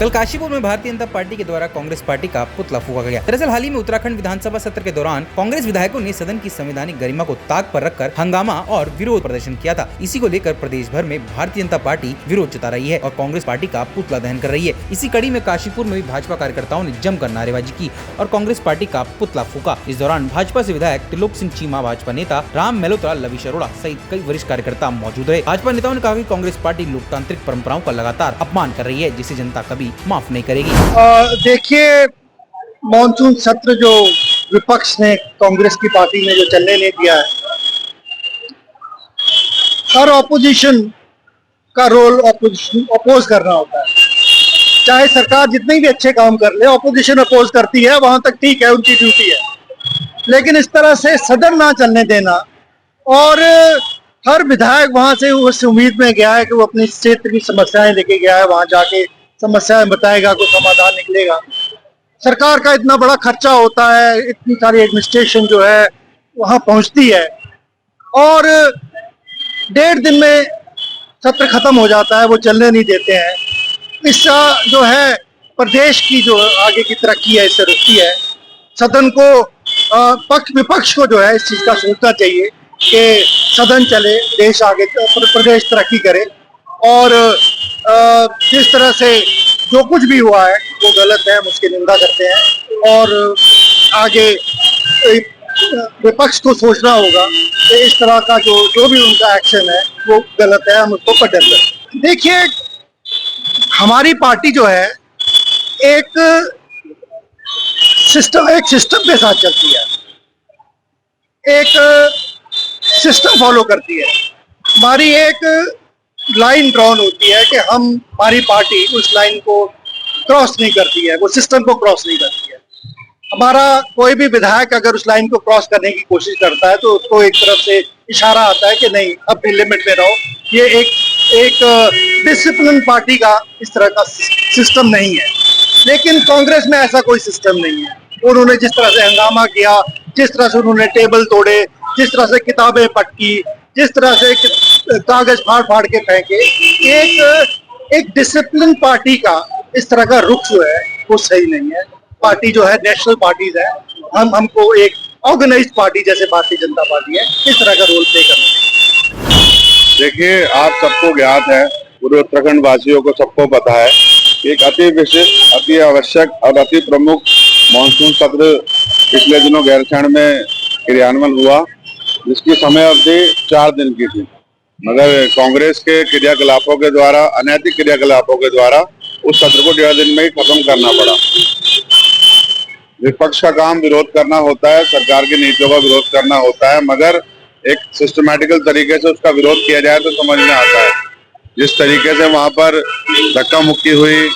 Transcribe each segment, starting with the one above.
कल काशीपुर में भारतीय जनता पार्टी के द्वारा कांग्रेस पार्टी का पुतला फूका गया। दरअसल हाल ही में उत्तराखंड विधानसभा सत्र के दौरान कांग्रेस विधायकों ने सदन की संवैधानिक गरिमा को ताक पर रखकर हंगामा और विरोध प्रदर्शन किया था। इसी को लेकर प्रदेश भर में भारतीय जनता पार्टी विरोध जता रही है और कांग्रेस पार्टी का पुतला दहन कर रही है। इसी कड़ी में काशीपुर में भी भाजपा कार्यकर्ताओं ने जमकर नारेबाजी की और कांग्रेस पार्टी का पुतला फूका। इस दौरान भाजपा से विधायक त्रिलोक सिंह चीमा, भाजपा नेता राम मेहलोत्रा, लवीश अरोड़ा सहित कई वरिष्ठ कार्यकर्ता मौजूद रहे। भाजपा नेताओं ने कहा कि कांग्रेस पार्टी लोकतांत्रिक परंपराओं का लगातार अपमान कर रही है, जिसे जनता कभी माफ नहीं करेगी। देखिए, मॉनसून सत्र जो विपक्ष ने कांग्रेस की पार्टी ने जो चलने नहीं दिया है, हर ऑपोजिशन का रोल अपोज करना होता है। चाहे सरकार जितने भी अच्छे काम कर ले, ऑपोजिशन अपोज करती है, वहां तक ठीक है, उनकी ड्यूटी है। लेकिन इस तरह से सदन ना चलने देना और हर विधायक वहां से उस उम्मीद में गया है कि वो अपनी क्षेत्र की समस्याएं लेके गया है, वहां जाके समस्याएं बताएगा, कोई समाधान निकलेगा। सरकार का इतना बड़ा खर्चा होता है, इतनी सारी एडमिनिस्ट्रेशन जो है वहां पहुंचती है और 1.5 दिन में सत्र खत्म हो जाता है, वो चलने नहीं देते हैं। इसका जो है प्रदेश की जो आगे की तरक्की है, इससे रुकती है। सदन को पक्ष विपक्ष को जो है इस चीज का सोचना चाहिए कि सदन चले, देश आगे, प्रदेश तरक्की करे। और जिस तरह से जो कुछ भी हुआ है वो गलत है, हम उसकी निंदा करते हैं और आगे विपक्ष को सोचना होगा कि इस तरह का जो भी उनका एक्शन है वो गलत है, हम उसको कंडेम करते हैं। देखिए, हमारी पार्टी जो है एक सिस्टम के साथ चलती है, एक सिस्टम फॉलो करती है। हमारी एक लाइन ड्रॉन होती है कि हमारी पार्टी उस लाइन को क्रॉस नहीं करती है, वो सिस्टम को क्रॉस नहीं करती है। हमारा कोई भी विधायक अगर उस लाइन को क्रॉस करने की कोशिश करता है तो उसको एक तरफ से इशारा आता है कि नहीं, अपनी लिमिट में रहो। ये एक डिसिप्लिन पार्टी का इस तरह का सिस्टम नहीं है। लेकिन कांग्रेस में ऐसा कोई सिस्टम नहीं है। उन्होंने जिस तरह से हंगामा किया, जिस तरह से उन्होंने टेबल तोड़े, जिस तरह से किताबें पटकी, जिस तरह से कागज फाड़ फाड़ के फेंके, एक डिसिप्लिन पार्टी का इस तरह का रुख जो है वो सही नहीं है। पार्टी जो है नेशनल पार्टीज है, हमको एक ऑर्गेनाइज्ड पार्टी जैसे भारतीय जनता पार्टी है, इस तरह का रोल प्ले करना चाहिए। देखिए, आप सबको ज्ञात है, पूरे उत्तराखंड वासियों को सबको पता है, एक अति विशिष्ट, अति आवश्यक और अति प्रमुख मानसून सत्र पिछले दिनों गैरसैंण में क्रियान्वयन हुआ, जिसकी समय अवधि 4 दिन की थी। मगर कांग्रेस के क्रियाकलापों के द्वारा, अनैतिक क्रियाकलापों के द्वारा उस सत्र को 1.5 दिन में ही खत्म करना पड़ा। विपक्ष का काम विरोध करना होता है, सरकार की नीतियों का विरोध करना होता है, मगर एक सिस्टमैटिकल तरीके से उसका विरोध किया जाए तो समझ में आता है। जिस तरीके से वहां पर धक्का मुक्की हुई,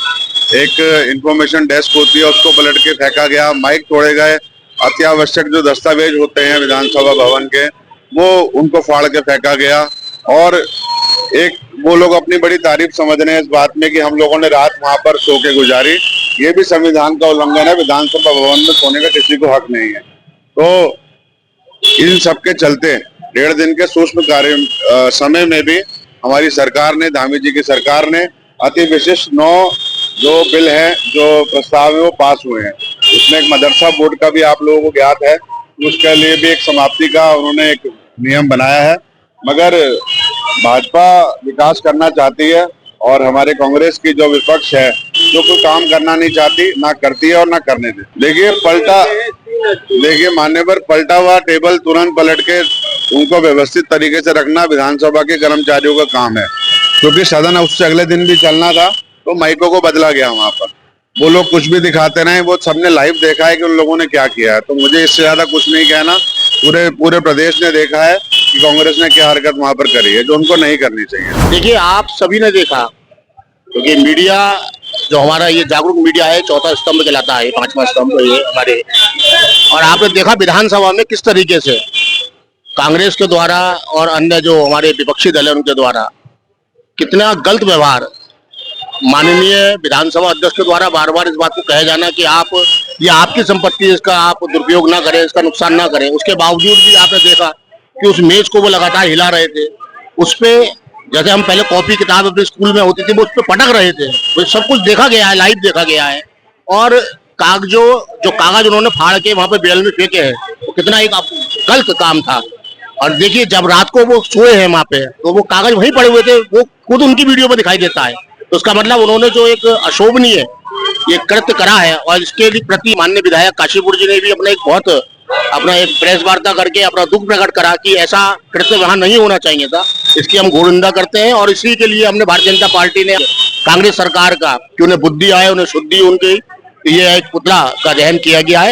एक इंफॉर्मेशन डेस्क होती है उसको पलट के फेंका गया, माइक तोड़े गए, अति आवश्यक जो दस्तावेज होते हैं विधानसभा भवन के वो उनको फाड़ के फेंका गया। और एक वो लोग अपनी बड़ी तारीफ समझ रहे हैं इस बात में कि हम लोगों ने रात वहां पर सो के गुजारी। ये भी संविधान का उल्लंघन है, विधानसभा भवन में सोने का किसी को हक नहीं है। तो इन सब के चलते 1.5 दिन के सूक्ष्म कार्य समय में भी हमारी सरकार ने, धामी जी की सरकार ने अति विशिष्ट 9 जो बिल है, जो प्रस्ताव है वो पास हुए हैं। उसमें एक मदरसा बोर्ड का भी आप लोगों को ज्ञात है, उसके लिए भी एक समाप्ति का उन्होंने एक नियम बनाया है। मगर भाजपा विकास करना चाहती है और हमारे कांग्रेस की जो विपक्ष है जो कोई काम करना नहीं चाहती, ना करती है और ना करने दे। देखिए मान्यवर, पलटा हुआ टेबल तुरंत पलट के उनको व्यवस्थित तरीके से रखना विधानसभा के कर्मचारियों का काम है, क्योंकि सदन उससे अगले दिन भी चलना था तो माइकों को बदला गया। वहां पर वो लोग कुछ भी दिखाते रहे, वो सबने लाइव देखा है कि उन लोगों ने क्या किया है। तो मुझे इससे ज्यादा कुछ नहीं कहना। पूरे प्रदेश ने देखा है कि कांग्रेस ने क्या हरकत वहां पर करी है जो उनको नहीं करनी चाहिए। देखिए, आप सभी ने देखा, क्योंकि मीडिया जो हमारा ये जागरूक मीडिया है, चौथा स्तंभ कहलाता है, 5वां स्तंभ ये हमारे। और आपने देखा विधानसभा में किस तरीके से कांग्रेस के द्वारा और अन्य जो हमारे विपक्षी दल है उनके द्वारा कितना गलत व्यवहार, माननीय विधानसभा अध्यक्ष के द्वारा बार बार इस बात को कहे जाना कि आप, ये आपकी संपत्ति है, इसका आप दुरुपयोग ना करें, इसका नुकसान ना करें। उसके बावजूद भी आपने देखा कि उस मेज को वो लगातार हिला रहे थे। उस पे जैसे हम पहले कॉपी किताब अपने स्कूल में होती थी वो उस पर पटक रहे थे, वो सब कुछ देखा गया है, लाइव देखा गया है। और कागजों जो कागज उन्होंने फाड़ के वहां पे बेल में फेंके हैं, वो कितना एक गलत काम था। और देखिए जब रात को वो सोए हैं वहां पे, तो वो कागज वहीं पड़े हुए थे, वो खुद उनकी वीडियो में दिखाई देता है। तो उसका मतलब उन्होंने जो एक अशोभनीय ये कृत्य करा है, और इसके लिए प्रति माननीय विधायक काशीपुर जी ने भी अपना एक प्रेस वार्ता करके अपना दुख प्रकट करा कि ऐसा कृत्य वहां नहीं होना चाहिए था। इसकी हम घोर निंदा करते हैं, और इसी के लिए हमने भारतीय जनता पार्टी ने कांग्रेस सरकार का कि उन्हें बुद्धि आए, उन्हें शुद्धि उनकी, ये एक पुतला का दहन किया गया है।